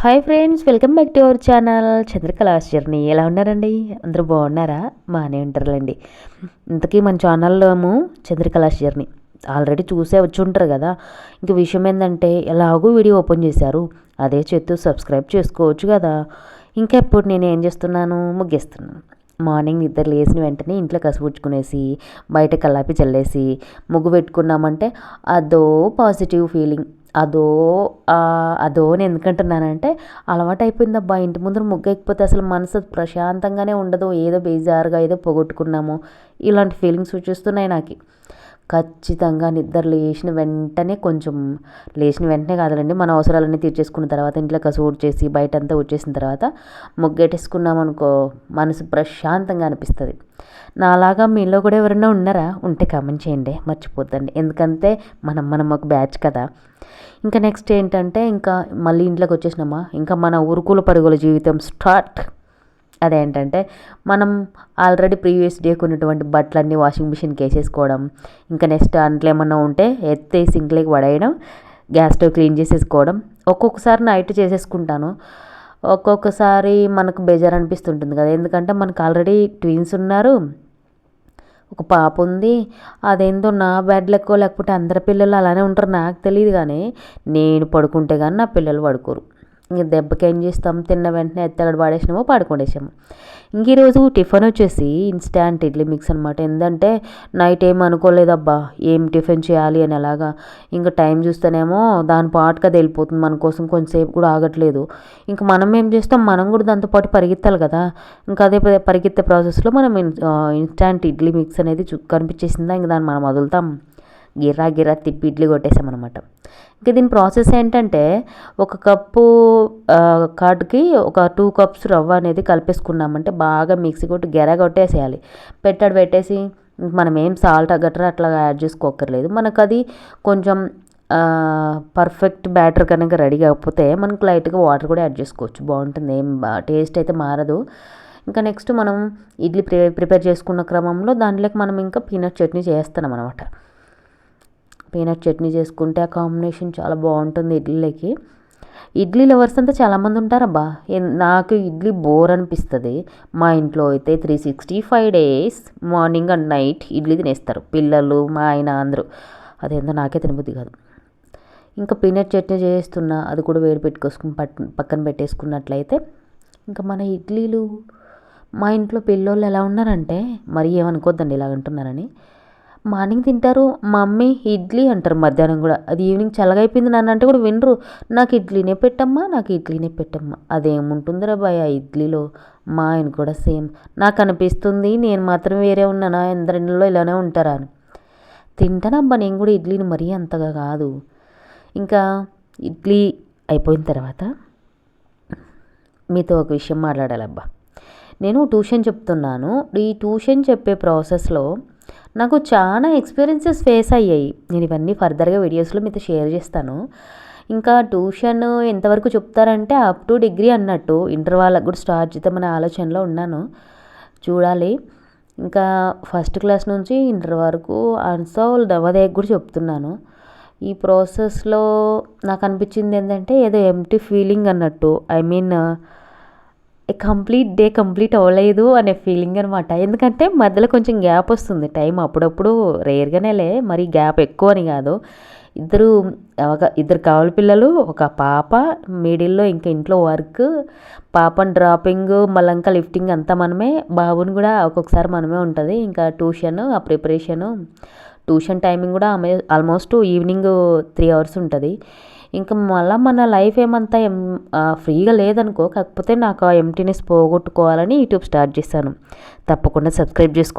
Hi friends, welcome back to our channel Chandrakala's journey. ఎలా ఉన్నారండి? అందరూ బాగున్నారా? బాగానే ఉంటారులేండి. ఇంతకీ మన ఛానల్లో చంద్రకళాస్ జర్నీ ఆల్రెడీ చూసే వచ్చి ఉంటారు కదా. ఇంక విషయం ఏంటంటే, ఎలాగో వీడియో ఓపెన్ చేశారు, అదే చేస్తూ సబ్స్క్రైబ్ చేసుకోవచ్చు కదా. ఇంకా ఎప్పుడు నేను ఏం చేస్తున్నాను, ముగ్గేస్తున్నాను. మార్నింగ్ నిద్ర లేచిన వెంటనే ఇంట్లో కసుపుచ్చుకునేసి బయట కల్లాపి చల్లేసి ముగ్గు పెట్టుకున్నామంటే అదో పాజిటివ్ ఫీలింగ్. అదో నేను ఎందుకంటున్నానంటే, అలవాటు అయిపోయిందబ్బా. ఇంటి ముందర ముగ్గు ఎక్కిపోతే అసలు మనసు ప్రశాంతంగానే ఉండదు. ఏదో బేజారుగా ఏదో పోగొట్టుకున్నాము ఇలాంటి ఫీలింగ్స్ వచ్చేస్తున్నాయి నాకు. ఖచ్చితంగా నిద్ర లేచిన వెంటనే కాదులండి, మన అవసరాలన్నీ తీర్చేసుకున్న తర్వాత ఇంట్లో కసు చేసి బయటంతా వచ్చేసిన తర్వాత ముగ్గెట్టేసుకున్నాం అనుకో, మనసు ప్రశాంతంగా అనిపిస్తుంది. నాలాగా మీలో కూడా ఎవరైనా ఉన్నారా? ఉంటే కామెంట్ చేయండి, మర్చిపోద్దండి. ఎందుకంటే మనం ఒక బ్యాచ్ కదా. ఇంకా నెక్స్ట్ ఏంటంటే, ఇంకా మళ్ళీ ఇంట్లోకి వచ్చేసినామా, ఇంకా మన ఉరుకుల పరుగుల జీవితం స్టార్ట్. అదేంటంటే, మనం ఆల్రెడీ ప్రీవియస్ డే కొన్నటువంటి బట్టలన్నీ వాషింగ్ మిషన్కి వేసేసుకోవడం, ఇంకా నెక్స్ట్ అంట్లో ఏమన్నా ఉంటే ఎత్తే సింక్లోకి పడేయడం, గ్యాస్ స్టవ్ క్లీన్ చేసేసుకోవడం. ఒక్కొక్కసారి నైట్ చేసేసుకుంటాను, ఒక్కొక్కసారి మనకు బేజారు అనిపిస్తుంటుంది కదా. ఎందుకంటే మనకు ఆల్రెడీ ట్విన్స్ ఉన్నారు, ఒక పాప ఉంది. అదేందో నా బెడ్ లెక్కో లేకపోతే అందరి పిల్లలు అలానే ఉంటారు నాకు తెలియదు, కానీ నేను పడుకుంటే కానీ నా పిల్లలు పడుకోరు. ఇంక దెబ్బకి ఏం చేస్తాం, తిన్న వెంటనే ఎత్తగడ పాడేసినామో పడుకోడేసాము. ఇంక ఈరోజు టిఫిన్ వచ్చేసి ఇన్స్టాంట్ ఇడ్లీ మిక్స్ అనమాట. ఏంటంటే నైట్ ఏం అనుకోలేదబ్బా ఏం టిఫిన్ చేయాలి అని. అలాగా ఇంకా టైం చూస్తేనేమో దాని పాటుగా అది వెళ్ళిపోతుంది, మన కోసం కొంచెంసేపు కూడా ఆగట్లేదు. ఇంకా మనం ఏం చేస్తాం, మనం కూడా దాంతోపాటు పరిగెత్తాలి కదా. ఇంకా అదే పరిగెత్తే ప్రాసెస్లో మనం ఇన్స్టాంట్ ఇడ్లీ మిక్స్ అనేది కనిపించేసిందా, ఇంక దాన్ని మనం వదులుతాం. గిర్రా తిప్పి ఇడ్లీ కొట్టేసామన్నమాట. ఇంకా దీని ప్రాసెస్ ఏంటంటే, ఒక కప్పు కాటుకి ఒక 2 కప్స్ రవ్వ అనేది కలిపేసుకున్నామంటే బాగా మిక్సీ కొట్టి కొట్టేసేయాలి. పెట్టేసి మనం ఏం సాల్ట్ గట్రా అట్లా యాడ్ చేసుకోక్కర్లేదు. మనకు అది కొంచెం పర్ఫెక్ట్ బ్యాటర్ కనుక రెడీ కాకపోతే మనకు లైట్గా వాటర్ కూడా యాడ్ చేసుకోవచ్చు, బాగుంటుంది. ఏం టేస్ట్ అయితే మారదు. ఇంకా నెక్స్ట్ మనం ఇడ్లీ ప్రిపేర్ చేసుకున్న క్రమంలో దాంట్లోకి మనం ఇంకా పీనట్ చట్నీ చేస్తున్నాం అనమాట. పీనట్ చట్నీ చేసుకుంటే ఆ కాంబినేషన్ చాలా బాగుంటుంది ఇడ్లీలోకి. ఇడ్లీ లవర్స్ అంతా చాలామంది ఉంటారబ్బా. నాకు ఇడ్లీ బోర్ అనిపిస్తుంది. మా ఇంట్లో అయితే 365 days morning and night idli తినేస్తారు పిల్లలు, మా ఆయన, అందరూ. అదేందో నాకే తినబుద్ధి కాదు. ఇంకా పీనట్ చట్నీ చేస్తున్నా, అది కూడా వేడి పెట్టుకోసుకుని పక్కన పెట్టేసుకున్నట్లయితే ఇంకా మన ఇడ్లీలు. మా ఇంట్లో పిల్లోళ్ళు ఎలా ఉన్నారంటే, మరీ ఏమనుకోద్దండి ఇలా అంటున్నారని, మార్నింగ్ తింటారు, మమ్మీ ఇడ్లీ అంటారు, మధ్యాహ్నం కూడా. అది ఈవినింగ్ చల్లగా అయిపోయింది నాన్న అంటే కూడా వినరు. నాకు ఇడ్లీనే పెట్టమ్మా. అదేముంటుందిరా బాయ్ ఆ ఇడ్లీలో. మా ఆయన కూడా సేమ్. నాకు అనిపిస్తుంది నేను మాత్రం వేరే ఉన్నానా, ఎందరిలో ఇలానే ఉంటారా అని. తింటానబ్బా నేను కూడా ఇడ్లీని, మరీ అంతగా కాదు. ఇంకా ఇడ్లీ అయిపోయిన తర్వాత మీతో ఒక విషయం మాట్లాడాలబ్బా. నేను ట్యూషన్ చెప్తున్నాను. ఈ ట్యూషన్ చెప్పే ప్రాసెస్లో నాకు చాలా ఎక్స్పీరియన్సెస్ ఫేస్ అయ్యాయి. నేను ఇవన్నీ ఫర్దర్గా వీడియోస్లో మీతో షేర్ చేస్తాను. ఇంకా ట్యూషన్ ఎంతవరకు చెప్తారంటే అప్ టు డిగ్రీ అన్నట్టు, ఇంటర్ వాళ్ళకు కూడా స్టార్ట్ చేద్దామనే ఆలోచనలో ఉన్నాను, చూడాలి. ఇంకా ఫస్ట్ క్లాస్ నుంచి ఇంటర్ వరకు అన్సాల్ నవోదయకు కూడా చెప్తున్నాను. ఈ ప్రాసెస్లో నాకు అనిపించింది ఏంటంటే, ఏదో ఎంప్టీ ఫీలింగ్ అన్నట్టు. I mean complete day complete అవ్వలేదు అనే ఫీలింగ్ అనమాట. ఎందుకంటే మధ్యలో కొంచెం గ్యాప్ వస్తుంది, టైం అప్పుడప్పుడు రేర్గానేలే, మరి గ్యాప్ ఎక్కువ అని కాదు. ఇద్దరు కావాలి పిల్లలు, ఒక పాప, మిడిల్లో ఇంకా ఇంట్లో వర్క్, పాపని డ్రాపింగ్, మళ్ళీ ఇంకా లిఫ్టింగ్ అంతా మనమే, బాబుని కూడా ఒక్కొక్కసారి మనమే ఉంటుంది. ఇంకా ట్యూషన్, ఆ ప్రిపరేషను, ట్యూషన్ టైమింగ్ కూడా ఆల్మోస్ట్ ఈవినింగ్ 3 hours ఉంటుంది. ఇంకా మళ్ళీ మన లైఫ్ ఏమంతా ఫ్రీగా లేదనుకో, కాకపోతే నాకు ఆ ఎంప్టీనెస్ పోగొట్టుకోవాలని యూట్యూబ్ స్టార్ట్ చేశాను. తప్పకుండా సబ్స్క్రైబ్ చేసుకో.